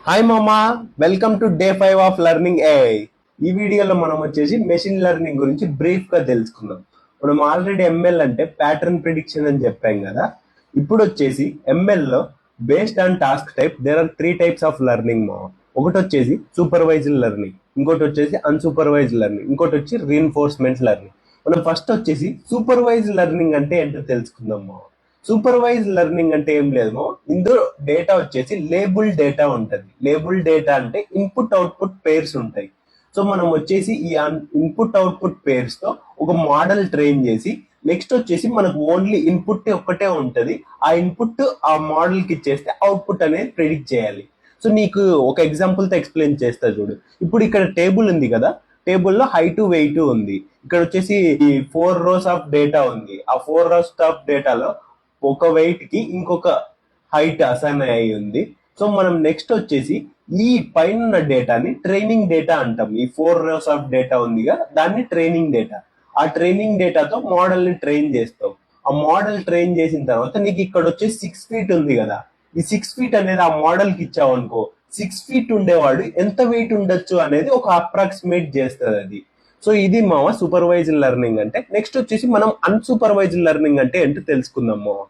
Hi మామా, welcome to day 5 of learning AI. ఈ వీడియోలో మనం వచ్చేసి మెషిన్ లెర్నింగ్ గురించి బ్రీఫ్ గా తెలుసుకుందాం. మనం ఆల్రెడీ ఎంఎల్ అంటే ప్యాటర్న్ ప్రిడిక్షన్ అని చెప్పాం కదా. ఇప్పుడు వచ్చేసి ఎంఎల్ లో based on task type there are 3 types of learning మామా. ఒకటి వచ్చేసి సూపర్వైజ్డ్ లెర్నింగ్, ఇంకోటి వచ్చేసి అన్సూపర్వైజ్డ్ లెర్నింగ్, ఇంకోటి వచ్చి రీఎన్ఫోర్స్మెంట్ లెర్నింగ్. మనం ఫస్ట్ వచ్చేసి సూపర్వైజ్డ్ లెర్నింగ్ అంటే ఏంటో తెలుసుకుందాం మామా. సూపర్వైజ్ లెర్నింగ్ అంటే ఏం లేదు, ఇందులో డేటా వచ్చేసి లేబుల్ డేటా ఉంటది. లేబుల్ డేటా అంటే ఇన్పుట్ అవుట్పుట్ పేర్స్ ఉంటాయి. సో మనం వచ్చేసి ఈ ఇన్పుట్ అవుట్పుట్ పేర్స్ తో ఒక మోడల్ ట్రైన్ చేసి నెక్స్ట్ వచ్చేసి మనకు ఓన్లీ ఇన్పుట్ ఒక్కటే ఉంటది. ఆ ఇన్పుట్ ఆ మోడల్ కి ఇచ్చేస్తే అవుట్పుట్ అనేది ప్రిడిక్ట్ చేయాలి. సో నీకు ఒక ఎగ్జాంపుల్ తో ఎక్స్ప్లెయిన్ చేస్తా చూడు. ఇప్పుడు ఇక్కడ టేబుల్ ఉంది కదా, టేబుల్లో హైట్ వెయిట్ ఉంది. ఇక్కడ వచ్చేసి ఈ 4 rows ఆఫ్ డేటా ఉంది. ఆ 4 rows ఆఫ్ డేటాలో ఒక వెయిట్ కి ఇంకొక హైట్ అసైన్ అయి ఉంది. సో మనం నెక్స్ట్ వచ్చేసి ఈ పైన డేటాని ట్రైనింగ్ డేటా అంటాం. ఈ 4 rows ఆఫ్ డేటా ఉందిగా, దాన్ని ట్రైనింగ్ డేటా. ఆ ట్రైనింగ్ డేటాతో మోడల్ ని ట్రైన్ చేస్తాం. ఆ మోడల్ ట్రైన్ చేసిన తర్వాత నీకు ఇక్కడ వచ్చి 6 feet ఉంది కదా, ఈ 6 feet అనేది ఆ మోడల్ కి ఇచ్చావు అనుకో, 6 feet ఉండేవాడు ఎంత వెయిట్ ఉండొచ్చు అనేది ఒక అప్రాక్సిమేట్ చేస్తుంది అది. సో ఇది మామ సూపర్వైజ్డ్ లెర్నింగ్ అంటే. నెక్స్ట్ వచ్చేసి మనం అన్సూపర్వైజ్డ్ లెర్నింగ్ అంటే ఏంటో తెలుసుకుందాం మామ.